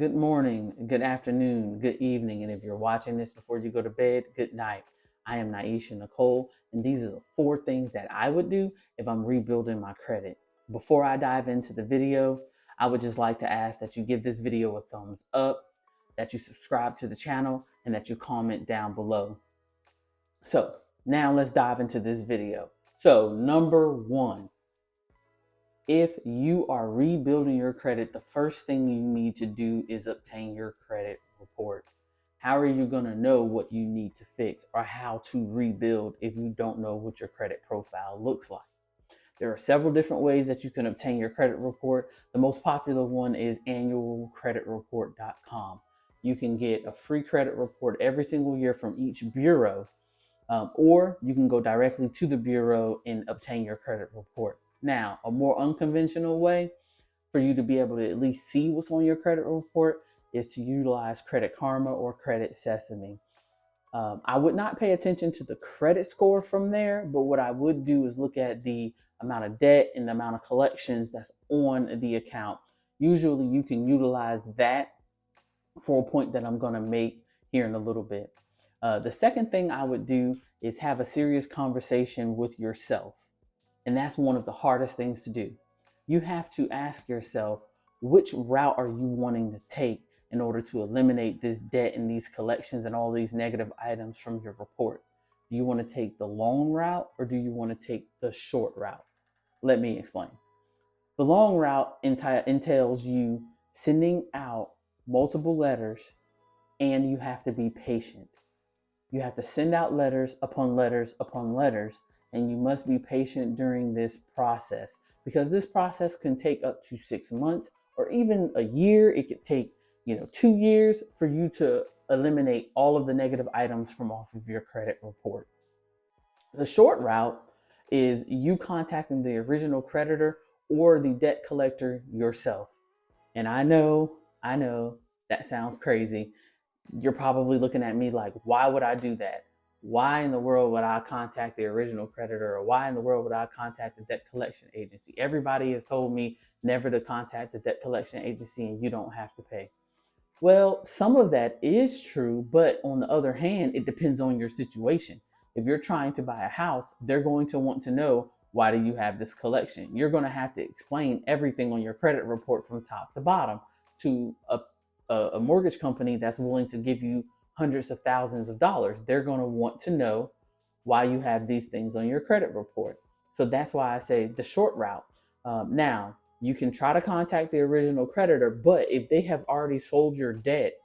good morning, good afternoon, good evening, and if you're watching this before you go to bed, good night. I am Naisha Nicole, and these are the 4 things that I would do if I'm rebuilding my credit. Before I dive into the video, I would just like to ask that you give this video a thumbs up, that you subscribe to the channel, and that you comment down below. So now let's dive into this video. So number 1, if you are rebuilding your credit, the first thing you need to do is obtain your credit report. How are you going to know what you need to fix or how to rebuild if you don't know what your credit profile looks like? There are several different ways that you can obtain your credit report. The most popular one is annualcreditreport.com. You can get a free credit report every single year from each bureau, or you can go directly to the bureau and obtain your credit report. Now, a more unconventional way for you to be able to at least see what's on your credit report is to utilize Credit Karma or Credit Sesame. I would not pay attention to the credit score from there, but what I would do is look at the amount of debt and the amount of collections that's on the account. Usually you can utilize that for a point that I'm going to make here in a little bit. The second thing I would do is have a serious conversation with yourself. And that's one of the hardest things to do. You have to ask yourself, which route are you wanting to take in order to eliminate this debt and these collections and all these negative items from your report? Do you want to take the long route or do you want to take the short route? Let me explain. The long route entails you sending out multiple letters, and you have to be patient. You have to send out letters upon letters upon letters, and you must be patient during this process because this process can take up to 6 months or even a year. It could take 2 years for you to eliminate all of the negative items from off of your credit report. The short route is you contacting the original creditor or the debt collector yourself. And I know that sounds crazy. You're probably looking at me like, why would I do that? Why in the world would I contact the original creditor, or why in the world would I contact the debt collection agency? Everybody has told me never to contact the debt collection agency and you don't have to pay. Well, some of that is true, but on the other hand, it depends on your situation. If you're trying to buy a house, they're going to want to know, why do you have this collection? You're going to have to explain everything on your credit report from top to bottom to a mortgage company that's willing to give you hundreds of thousands of dollars. They're going to want to know why you have these things on your credit report. So that's why I say the short route. Now, you can try to contact the original creditor, but if they have already sold your debt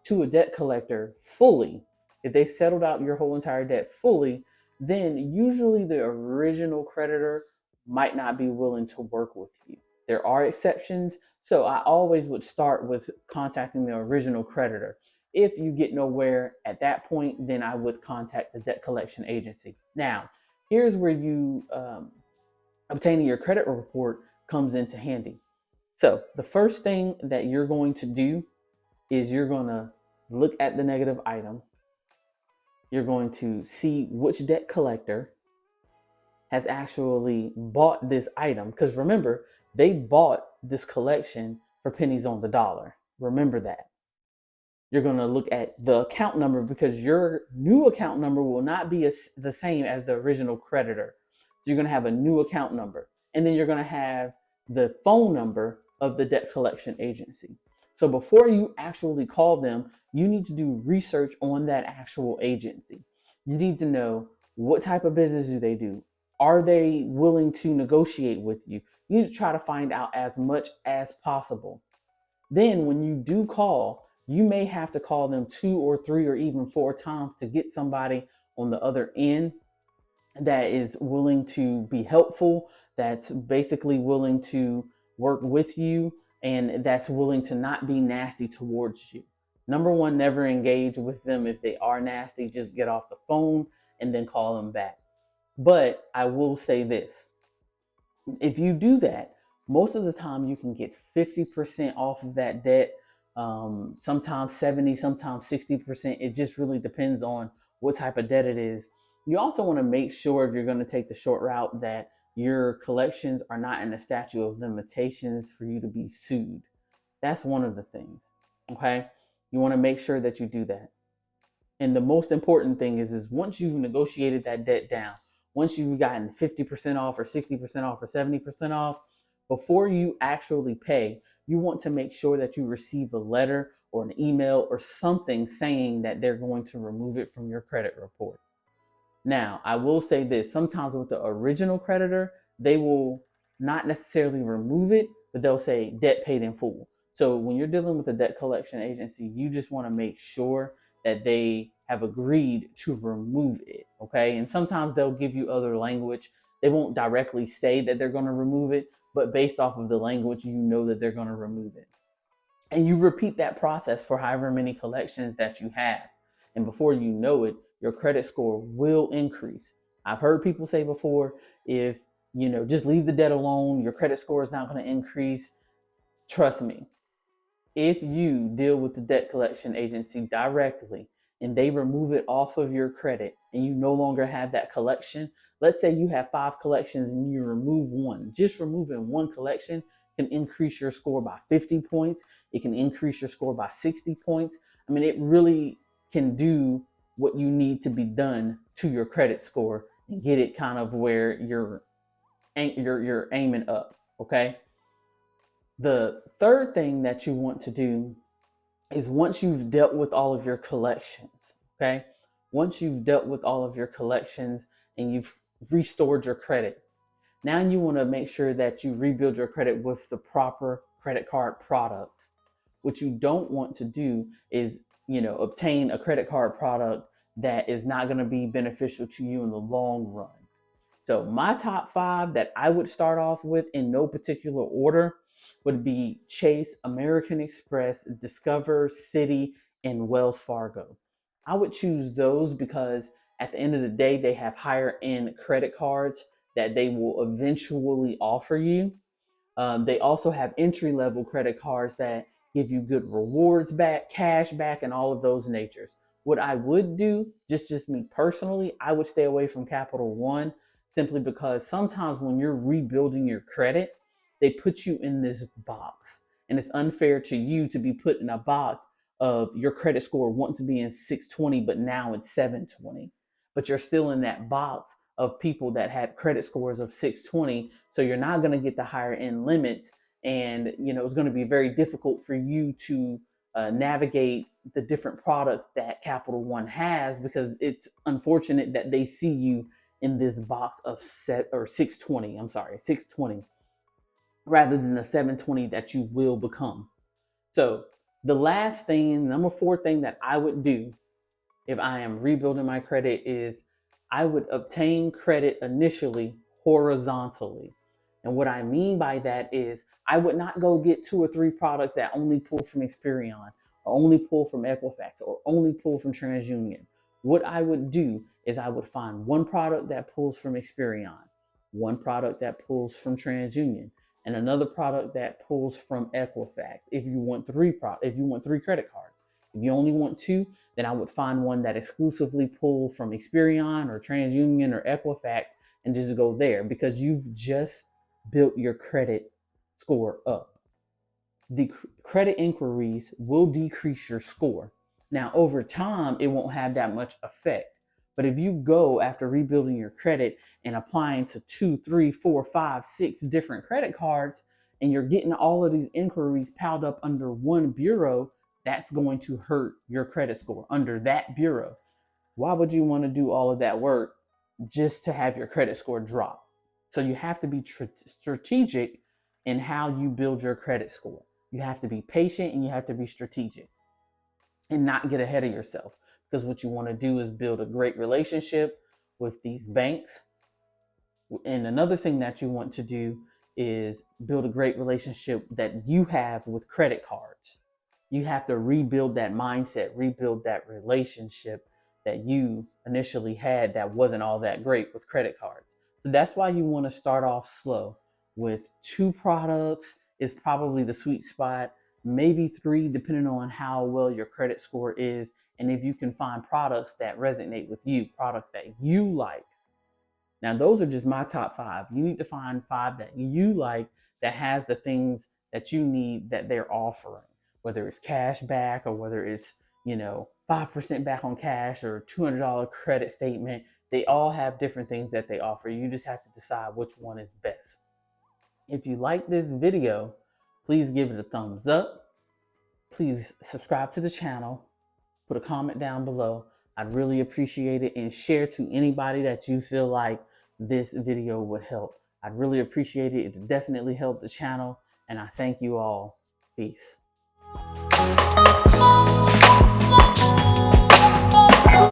to a debt collector fully, if they settled out your whole entire debt fully, then usually the original creditor might not be willing to work with you. There are exceptions, so I always would start with contacting the original creditor. If you get nowhere at that point, then I would contact the debt collection agency. Now, here's where you obtaining your credit report comes into handy. So the first thing that you're going to do is you're going to look at the negative item. You're going to see which debt collector has actually bought this item, because remember, they bought this collection for pennies on the dollar. Remember that. You're going to look at the account number, because your new account number will not be the same as the original creditor. So you're going to have a new account number, and then you're going to have the phone number of the debt collection agency. So before you actually call them, you need to do research on that actual agency. You need to know, what type of business do they do? Are they willing to negotiate with you? You need to try to find out as much as possible. Then when you do call, you may have to call them 2 or 3 or even 4 times to get somebody on the other end that is willing to be helpful, that's basically willing to work with you, and that's willing to not be nasty towards you. Number 1, never engage with them. If they are nasty, just get off the phone and then call them back. But I will say this. If you do that, most of the time you can get 50% off of that debt, sometimes 70, sometimes 60%. It just really depends on what type of debt it is. You also want to make sure, if you're going to take the short route, that your collections are not in the statute of limitations for you to be sued. That's one of the things. Okay. You want to make sure that you do that. And the most important thing is once you've negotiated that debt down, once you've gotten 50% off or 60% off or 70% off, before you actually pay, you want to make sure that you receive a letter or an email or something saying that they're going to remove it from your credit report. Now, I will say this, sometimes with the original creditor, they will not necessarily remove it, but they'll say debt paid in full. So when you're dealing with a debt collection agency, you just want to make sure that they have agreed to remove it. Okay. And sometimes they'll give you other language. They won't directly say that they're going to remove it, but based off of the language, you know that they're going to remove it. And you repeat that process for however many collections that you have. And before you know it, your credit score will increase. I've heard people say before, if just leave the debt alone, your credit score is not going to increase. Trust me, if you deal with the debt collection agency directly and they remove it off of your credit and you no longer have that collection, let's say you have 5 collections and you remove one, just removing one collection can increase your score by 50 points. It can increase your score by 60 points. I mean, it really can do what you need to be done to your credit score and get it kind of where you're aiming up. Okay. The third thing that you want to do is once you've dealt with all of your collections, okay? Once you've dealt with all of your collections and you've restored your credit, now you want to make sure that you rebuild your credit with the proper credit card products. What you don't want to do is, obtain a credit card product that is not going to be beneficial to you in the long run. So my top 5 that I would start off with in no particular order would be Chase, American Express, Discover, Citi, and Wells Fargo. I would choose those because at the end of the day, they have higher end credit cards that they will eventually offer you. They also have entry level credit cards that give you good rewards back, cash back, and all of those natures. What I would do, just me personally, I would stay away from Capital One simply because sometimes when you're rebuilding your credit, they put you in this box. And it's unfair to you to be put in a box of your credit score once being 620, but now it's 720. But you're still in that box of people that had credit scores of 620. So you're not going to get the higher end limits. And, it's going to be very difficult for you to navigate the different products that Capital One has because it's unfortunate that they see you in this box of 620. I'm sorry, 620 rather than the 720 that you will become. So the last thing, number 4 thing that I would do if I am rebuilding my credit is I would obtain credit initially horizontally. And what I mean by that is I would not go get 2 or 3 products that only pull from Experian or only pull from Equifax or only pull from TransUnion. What I would do is I would find one product that pulls from Experian, one product that pulls from TransUnion, and another product that pulls from Equifax. If you want 3 credit cards. If you only want 2, then I would find one that exclusively pull from Experian or TransUnion or Equifax and just go there because you've just built your credit score up. The credit inquiries will decrease your score. Now, over time, it won't have that much effect. But if you go after rebuilding your credit and applying to 2, 3, 4, 5, 6 different credit cards, and you're getting all of these inquiries piled up under one bureau, that's going to hurt your credit score under that bureau. Why would you want to do all of that work just to have your credit score drop? So you have to be strategic in how you build your credit score. You have to be patient and you have to be strategic and not get ahead of yourself. Because what you want to do is build a great relationship with these banks. And another thing that you want to do is build a great relationship that you have with credit cards. You have to rebuild that mindset, rebuild that relationship that you initially had that wasn't all that great with credit cards. So that's why you want to start off slow with 2 products is probably the sweet spot, maybe 3 depending on how well your credit score is and if you can find products that resonate with you, products that you like. Now, those are just my top 5. You need to find 5 that you like that has the things that you need that they're offering. whether it's cash back or whether it's, 5% back on cash or $200 credit statement. They all have different things that they offer. You just have to decide which one is best. If you like this video, please give it a thumbs up. Please subscribe to the channel. Put a comment down below. I'd really appreciate it, and share to anybody that you feel like this video would help. I'd really appreciate it. It definitely helped the channel, and I thank you all. Peace.